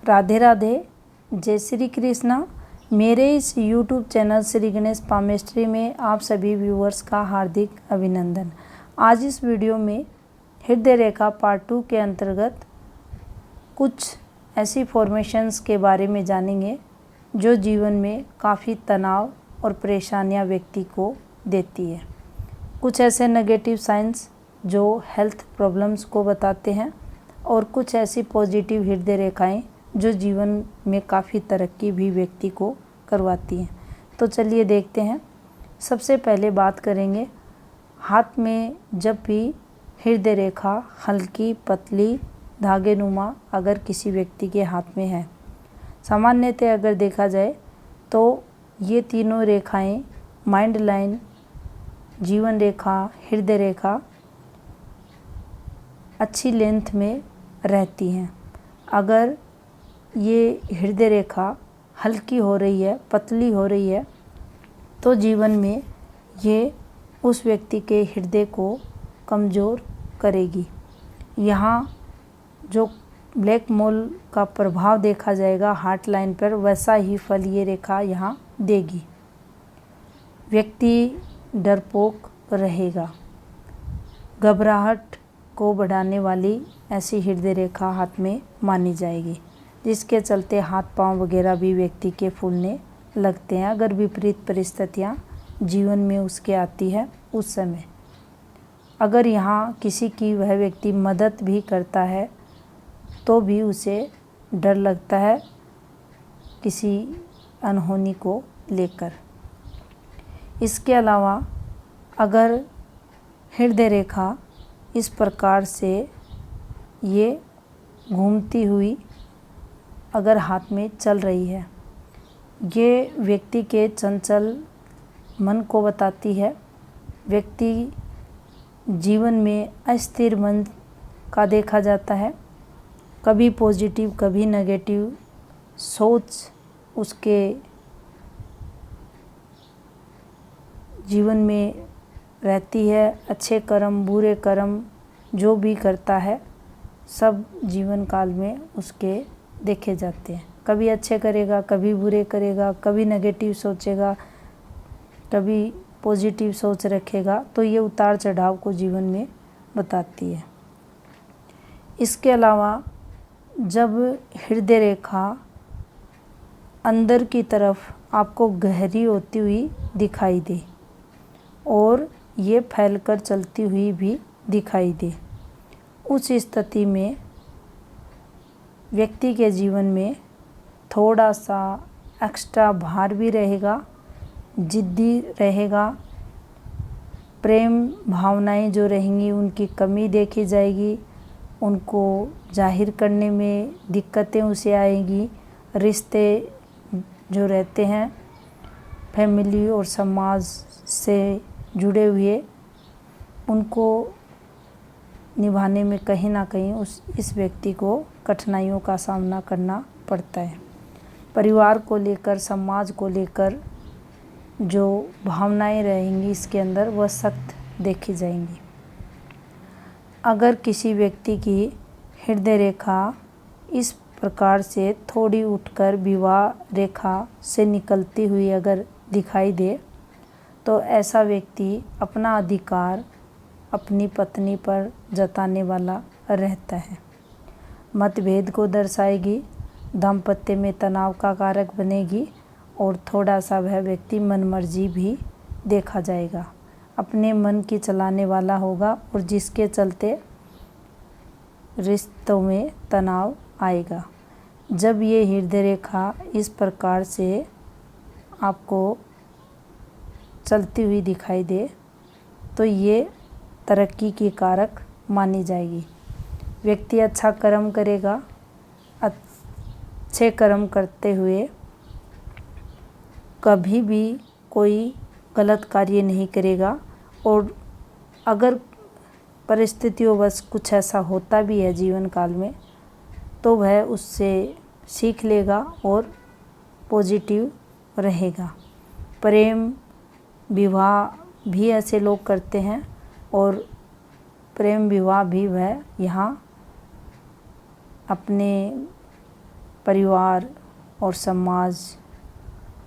राधे राधे, जय श्री कृष्णा। मेरे इस YouTube channel Shri Ganesh palmistry में आप सभी व्यूअर्स का हार्दिक अभिनंदन। आज इस वीडियो में हृदय रेखा पार्ट 2 के अंतर्गत कुछ ऐसी फॉर्मेशंस के बारे में जानेंगे जो जीवन में काफ़ी तनाव और परेशानियां व्यक्ति को देती है। कुछ ऐसे नेगेटिव साइंस जो हेल्थ प्रॉब्लम्स को बताते हैं और कुछ ऐसी पॉजिटिव हृदय रेखाएं जो जीवन में काफ़ी तरक्की भी व्यक्ति को करवाती हैं। तो चलिए देखते हैं। सबसे पहले बात करेंगे हाथ में जब भी हृदय रेखा हल्की पतली धागेनुमा अगर किसी व्यक्ति के हाथ में है, सामान्यतः अगर देखा जाए तो ये तीनों रेखाएं माइंड लाइन, जीवन रेखा, हृदय रेखा अच्छी लेंथ में रहती हैं। अगर ये हृदय रेखा हल्की हो रही है, पतली हो रही है, तो जीवन में ये उस व्यक्ति के हृदय को कमज़ोर करेगी। यहाँ जो ब्लैक मोल का प्रभाव देखा जाएगा हार्ट लाइन पर, वैसा ही फल ये रेखा यहाँ देगी। व्यक्ति डरपोक रहेगा। घबराहट को बढ़ाने वाली ऐसी हृदय रेखा हाथ में मानी जाएगी, जिसके चलते हाथ पांव वगैरह भी व्यक्ति के फूलने लगते हैं अगर विपरीत परिस्थितियां जीवन में उसके आती है उस समय। अगर यहाँ किसी की वह व्यक्ति मदद भी करता है तो भी उसे डर लगता है किसी अनहोनी को लेकर। इसके अलावा अगर हृदय रेखा इस प्रकार से ये घूमती हुई अगर हाथ में चल रही है, ये व्यक्ति के चंचल मन को बताती है। व्यक्ति जीवन में अस्थिर मन का देखा जाता है। कभी पॉजिटिव कभी नेगेटिव सोच उसके जीवन में रहती है। अच्छे कर्म बुरे कर्म जो भी करता है सब जीवन काल में उसके देखे जाते हैं। कभी अच्छे करेगा, कभी बुरे करेगा, कभी नेगेटिव सोचेगा, कभी पॉजिटिव सोच रखेगा, तो ये उतार चढ़ाव को जीवन में बताती है। इसके अलावा जब हृदय रेखा अंदर की तरफ आपको गहरी होती हुई दिखाई दे और ये फैलकर चलती हुई भी दिखाई दे, उस स्थिति में व्यक्ति के जीवन में थोड़ा सा एक्स्ट्रा भार भी रहेगा, जिद्दी रहेगा, प्रेम भावनाएं जो रहेंगी उनकी कमी देखी जाएगी, उनको जाहिर करने में दिक्कतें उसे आएगी। रिश्ते जो रहते हैं फैमिली और समाज से जुड़े हुए, उनको निभाने में कहीं ना कहीं इस व्यक्ति को कठिनाइयों का सामना करना पड़ता है। परिवार को लेकर, समाज को लेकर जो भावनाएं रहेंगी इसके अंदर, वह सख्त देखी जाएंगी। अगर किसी व्यक्ति की हृदय रेखा इस प्रकार से थोड़ी उठकर विवाह रेखा से निकलती हुई अगर दिखाई दे, तो ऐसा व्यक्ति अपना अधिकार अपनी पत्नी पर जताने वाला रहता है। मतभेद को दर्शाएगी, दाम्पत्य में तनाव का कारक बनेगी और थोड़ा सा वह व्यक्ति मनमर्जी भी देखा जाएगा। अपने मन की चलाने वाला होगा और जिसके चलते रिश्तों में तनाव आएगा। जब ये हृदय रेखा इस प्रकार से आपको चलती हुई दिखाई दे तो ये तरक्की की कारक मानी जाएगी। व्यक्ति अच्छा कर्म करेगा, अच्छे कर्म करते हुए कभी भी कोई गलत कार्य नहीं करेगा और अगर परिस्थितियों कुछ ऐसा होता भी है जीवन काल में तो वह उससे सीख लेगा और पॉजिटिव रहेगा। प्रेम विवाह भी ऐसे लोग करते हैं और प्रेम विवाह भी वह यहाँ अपने परिवार और समाज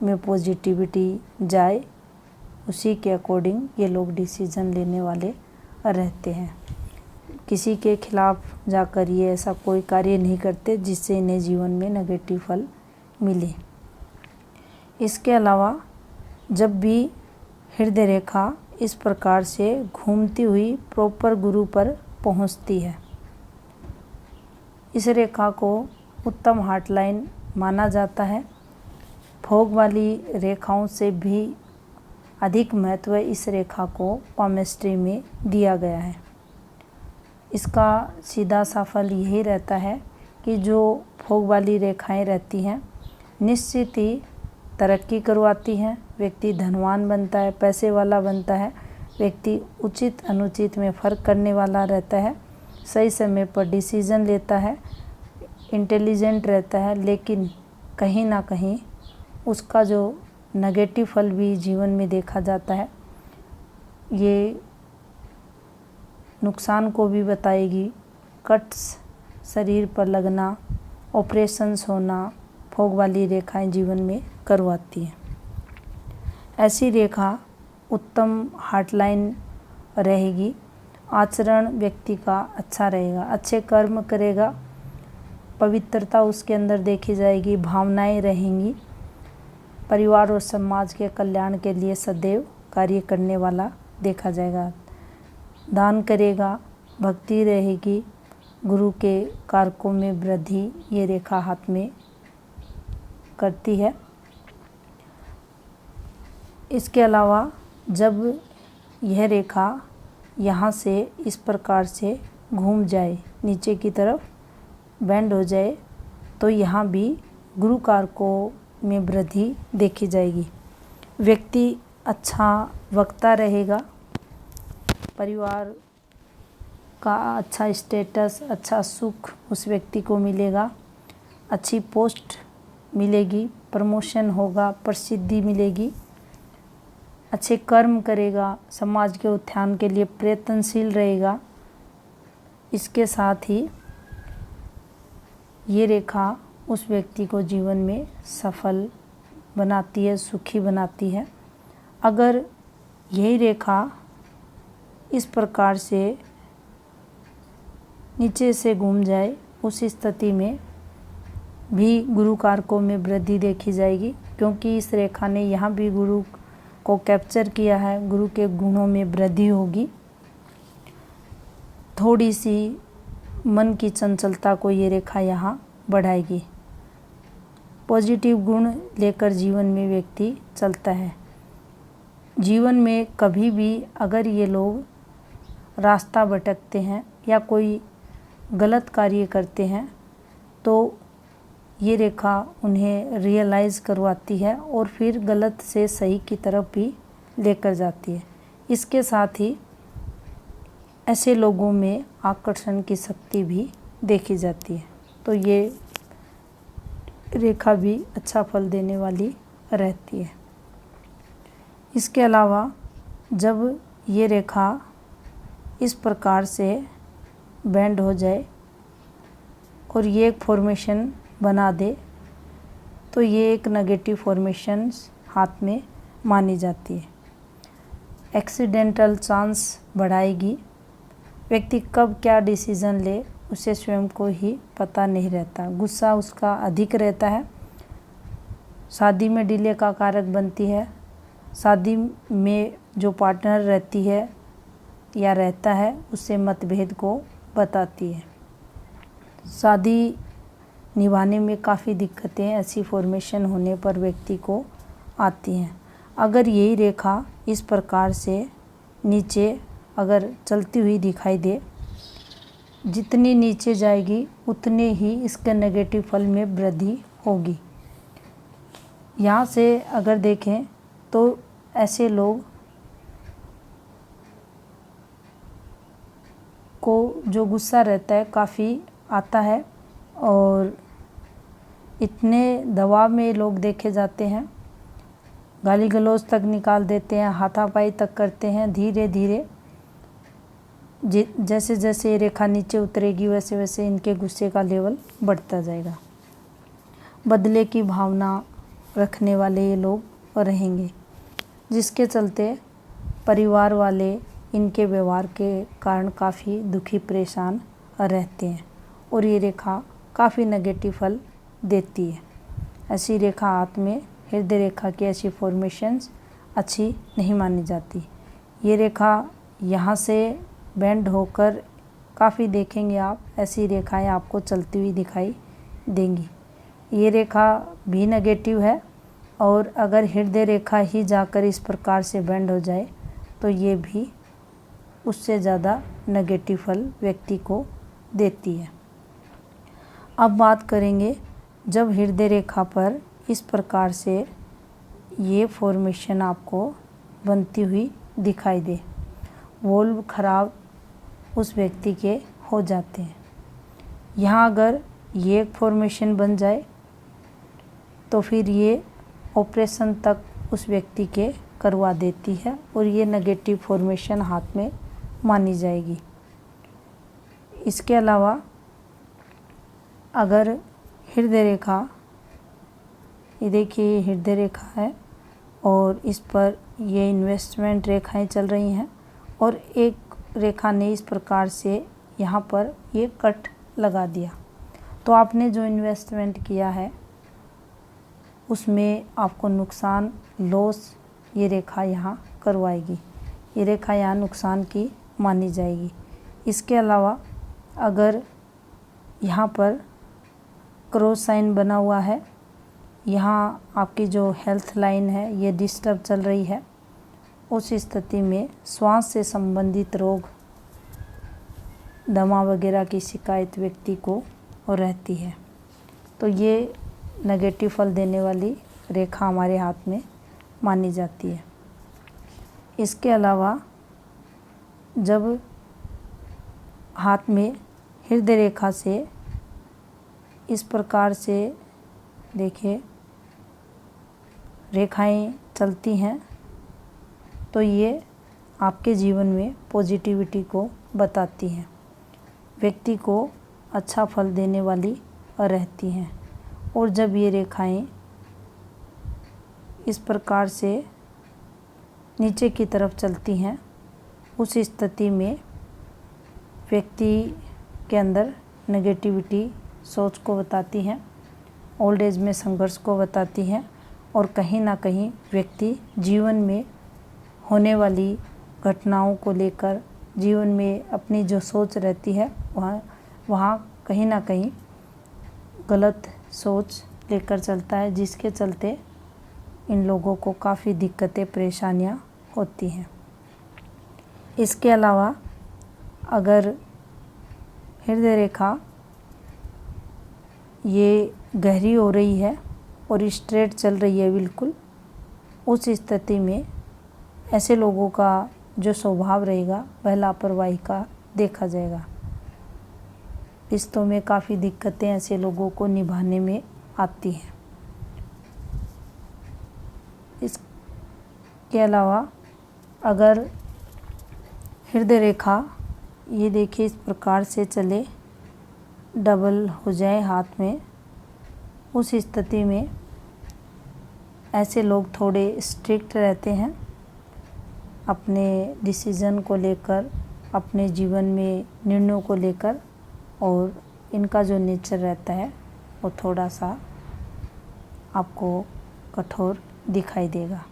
में पॉजिटिविटी जाए, उसी के अकॉर्डिंग ये लोग डिसीज़न लेने वाले रहते हैं। किसी के खिलाफ जाकर ये ऐसा कोई कार्य नहीं करते जिससे इन्हें जीवन में नेगेटिव फल मिले। इसके अलावा जब भी हृदय रेखा इस प्रकार से घूमती हुई प्रॉपर गुरु पर पहुंचती है, इस रेखा को उत्तम हार्ट लाइन माना जाता है। भोग वाली रेखाओं से भी अधिक महत्व इस रेखा को पामिस्ट्री में दिया गया है। इसका सीधा सा फल यही रहता है कि जो भोग वाली रेखाएं रहती हैं निश्चित ही तरक्की करवाती हैं, व्यक्ति धनवान बनता है, पैसे वाला बनता है, व्यक्ति उचित अनुचित में फ़र्क करने वाला रहता है, सही समय पर डिसीज़न लेता है, इंटेलिजेंट रहता है, लेकिन कहीं ना कहीं उसका जो नेगेटिव फल भी जीवन में देखा जाता है, ये नुकसान को भी बताएगी। कट्स शरीर पर लगना, ऑपरेशंस होना भोग वाली रेखाएं जीवन में करवाती हैं। ऐसी रेखा उत्तम हार्ट लाइन रहेगी। आचरण व्यक्ति का अच्छा रहेगा, अच्छे कर्म करेगा, पवित्रता उसके अंदर देखी जाएगी, भावनाएं रहेंगी, परिवार और समाज के कल्याण के लिए सदैव कार्य करने वाला देखा जाएगा, दान करेगा, भक्ति रहेगी, गुरु के कारकों में वृद्धि ये रेखा हाथ में करती है। इसके अलावा जब यह रेखा यहाँ से इस प्रकार से घूम जाए, नीचे की तरफ बेंड हो जाए, तो यहाँ भी गुरु कारकों में वृद्धि देखी जाएगी। व्यक्ति अच्छा वक्ता रहेगा, परिवार का अच्छा स्टेटस, अच्छा सुख उस व्यक्ति को मिलेगा, अच्छी पोस्ट मिलेगी, प्रमोशन होगा, प्रसिद्धि मिलेगी, अच्छे कर्म करेगा, समाज के उत्थान के लिए प्रयत्नशील रहेगा। इसके साथ ही ये रेखा उस व्यक्ति को जीवन में सफल बनाती है, सुखी बनाती है। अगर यही रेखा इस प्रकार से नीचे से घूम जाए, उस स्थिति में भी गुरु कारकों में वृद्धि देखी जाएगी, क्योंकि इस रेखा ने यहाँ भी गुरु को कैप्चर किया है, गुरु के गुणों में वृद्धि होगी। थोड़ी सी मन की चंचलता को ये रेखा यहाँ बढ़ाएगी। पॉजिटिव गुण लेकर जीवन में व्यक्ति चलता है। जीवन में कभी भी अगर ये लोग रास्ता भटकते हैं या कोई गलत कार्य करते हैं तो ये रेखा उन्हें रियलाइज़ करवाती है और फिर गलत से सही की तरफ भी लेकर जाती है। इसके साथ ही ऐसे लोगों में आकर्षण की शक्ति भी देखी जाती है, तो ये रेखा भी अच्छा फल देने वाली रहती है। इसके अलावा जब ये रेखा इस प्रकार से बेंड हो जाए और ये एक फॉर्मेशन बना दे, तो ये एक नेगेटिव फॉर्मेशंस हाथ में मानी जाती है। एक्सीडेंटल चांस बढ़ाएगी। व्यक्ति कब क्या डिसीज़न ले उसे स्वयं को ही पता नहीं रहता। गुस्सा उसका अधिक रहता है। शादी में डिले का कारक बनती है। शादी में जो पार्टनर रहती है या रहता है उससे मतभेद को बताती है। शादी निभाने में काफ़ी दिक्कतें ऐसी फॉर्मेशन होने पर व्यक्ति को आती हैं। अगर यही रेखा इस प्रकार से नीचे अगर चलती हुई दिखाई दे, जितनी नीचे जाएगी उतने ही इसके नेगेटिव फल में वृद्धि होगी। यहाँ से अगर देखें तो ऐसे लोग को जो गुस्सा रहता है काफ़ी आता है और इतने दबाव में लोग देखे जाते हैं, गाली गलौज तक निकाल देते हैं, हाथापाई तक करते हैं। धीरे धीरे जैसे जैसे रेखा नीचे उतरेगी वैसे वैसे इनके गुस्से का लेवल बढ़ता जाएगा। बदले की भावना रखने वाले ये लोग रहेंगे, जिसके चलते परिवार वाले इनके व्यवहार के कारण काफ़ी दुखी परेशान रहते हैं और ये रेखा काफ़ी नेगेटिव फल देती है। ऐसी रेखा हाथ में हृदय रेखा की ऐसी फॉर्मेशंस अच्छी नहीं मानी जाती। ये रेखा यहाँ से बेंड होकर काफ़ी देखेंगे आप, ऐसी रेखाएं आपको चलती हुई दिखाई देंगी। ये रेखा भी नेगेटिव है और अगर हृदय रेखा ही जाकर इस प्रकार से बेंड हो जाए तो ये भी उससे ज़्यादा नेगेटिव फल व्यक्ति को देती है। अब बात करेंगे जब हृदय रेखा पर इस प्रकार से ये फॉर्मेशन आपको बनती हुई दिखाई दे, वोल्व खराब उस व्यक्ति के हो जाते हैं। यहाँ अगर ये फॉर्मेशन बन जाए तो फिर ये ऑपरेशन तक उस व्यक्ति के करवा देती है और ये नेगेटिव फॉर्मेशन हाथ में मानी जाएगी। इसके अलावा अगर हृदय रेखा, ये देखिए हृदय रेखा है और इस पर ये इन्वेस्टमेंट रेखाएं चल रही हैं और एक रेखा ने इस प्रकार से यहाँ पर ये कट लगा दिया, तो आपने जो इन्वेस्टमेंट किया है उसमें आपको नुकसान, लॉस ये रेखा यहाँ करवाएगी। ये रेखा यहाँ नुकसान की मानी जाएगी। इसके अलावा अगर यहाँ पर क्रॉस साइन बना हुआ है, यहाँ आपकी जो हेल्थ लाइन है ये डिस्टर्ब चल रही है, उस स्थिति में श्वास से संबंधित रोग, दमा वगैरह की शिकायत व्यक्ति को रहती है। तो ये नेगेटिव फल देने वाली रेखा हमारे हाथ में मानी जाती है। इसके अलावा जब हाथ में हृदय रेखा से इस प्रकार से देखिए रेखाएं चलती हैं तो ये आपके जीवन में पॉजिटिविटी को बताती हैं, व्यक्ति को अच्छा फल देने वाली रहती हैं। और जब ये रेखाएं इस प्रकार से नीचे की तरफ चलती हैं, उस स्थिति में व्यक्ति के अंदर नेगेटिविटी सोच को बताती हैं, ओल्ड एज में संघर्ष को बताती हैं और कहीं ना कहीं व्यक्ति जीवन में होने वाली घटनाओं को लेकर जीवन में अपनी जो सोच रहती है वहाँ कहीं ना कहीं गलत सोच लेकर चलता है, जिसके चलते इन लोगों को काफ़ी दिक्कतें, परेशानियाँ होती हैं। इसके अलावा अगर हृदय रेखा ये गहरी हो रही है और स्ट्रेट चल रही है बिल्कुल, उस स्थिति में ऐसे लोगों का जो स्वभाव रहेगा वह लापरवाही का देखा जाएगा। रिश्तों में काफ़ी दिक्कतें ऐसे लोगों को निभाने में आती हैं। इसके अलावा अगर हृदय रेखा ये देखिए इस प्रकार से चले, डबल हो जाए हाथ में, उस स्थिति में ऐसे लोग थोड़े स्ट्रिक्ट रहते हैं अपने डिसीज़न को लेकर, अपने जीवन में निर्णयों को लेकर, और इनका जो नेचर रहता है वो थोड़ा सा आपको कठोर दिखाई देगा।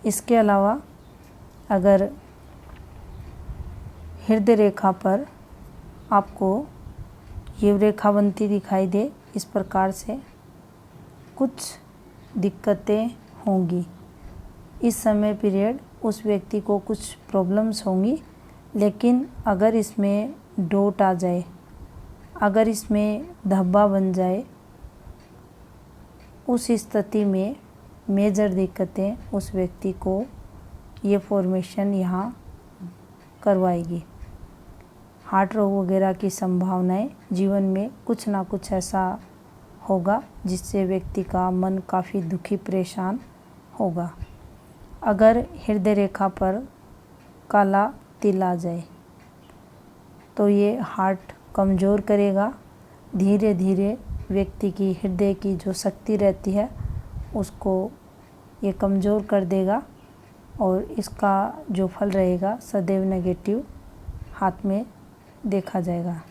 इसके अलावा अगर हृदय रेखा पर आपको ये रेखा बनती दिखाई दे इस प्रकार से, कुछ दिक्कतें होंगी इस समय पीरियड, उस व्यक्ति को कुछ प्रॉब्लम्स होंगी। लेकिन अगर इसमें डोट आ जाए, अगर इसमें धब्बा बन जाए, उस स्थिति में मेजर दिक्कतें उस व्यक्ति को ये फॉर्मेशन यहाँ करवाएगी। हार्ट रोग वगैरह की संभावनाएं, जीवन में कुछ ना कुछ ऐसा होगा जिससे व्यक्ति का मन काफ़ी दुखी, परेशान होगा। अगर हृदय रेखा पर काला तिल आ जाए तो ये हार्ट कमज़ोर करेगा, धीरे धीरे व्यक्ति की हृदय की जो शक्ति रहती है उसको ये कमज़ोर कर देगा और इसका जो फल रहेगा सदैव नेगेटिव हाथ में देखा जाएगा।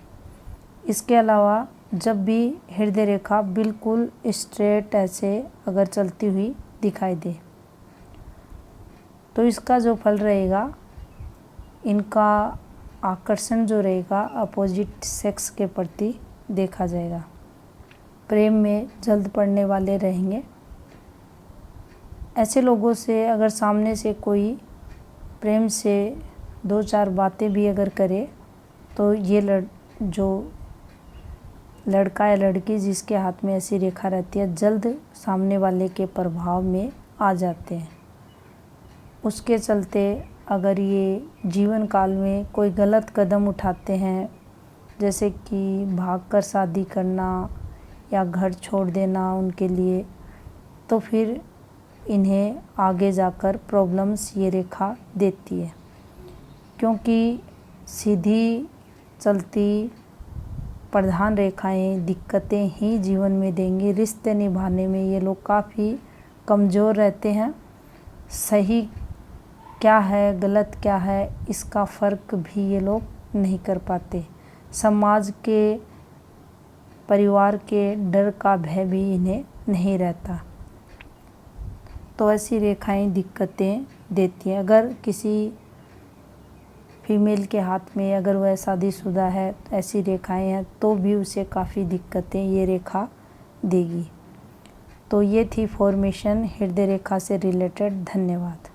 इसके अलावा जब भी हृदय रेखा बिल्कुल स्ट्रेट ऐसे अगर चलती हुई दिखाई दे तो इसका जो फल रहेगा, इनका आकर्षण जो रहेगा अपोजिट सेक्स के प्रति देखा जाएगा। प्रेम में जल्द पड़ने वाले रहेंगे। ऐसे लोगों से अगर सामने से कोई प्रेम से 2-4 बातें भी अगर करे तो ये जो लड़का या लड़की जिसके हाथ में ऐसी रेखा रहती है जल्द सामने वाले के प्रभाव में आ जाते हैं। उसके चलते अगर ये जीवन काल में कोई गलत कदम उठाते हैं, जैसे कि भागकर शादी करना या घर छोड़ देना उनके लिए, तो फिर इन्हें आगे जाकर प्रॉब्लम्स ये रेखा देती है। क्योंकि सीधी चलती प्रधान रेखाएं दिक्कतें ही जीवन में देंगी। रिश्ते निभाने में ये लोग काफ़ी कमज़ोर रहते हैं। सही क्या है गलत क्या है इसका फ़र्क भी ये लोग नहीं कर पाते। समाज के, परिवार के डर का भय भी इन्हें नहीं रहता। तो ऐसी रेखाएं दिक्कतें देती हैं। अगर किसी फीमेल के हाथ में अगर वह शादीशुदा है, ऐसी रेखाएं हैं तो भी उसे काफ़ी दिक्कतें ये रेखा देगी। तो ये थी फॉर्मेशन हृदय रेखा से रिलेटेड। धन्यवाद।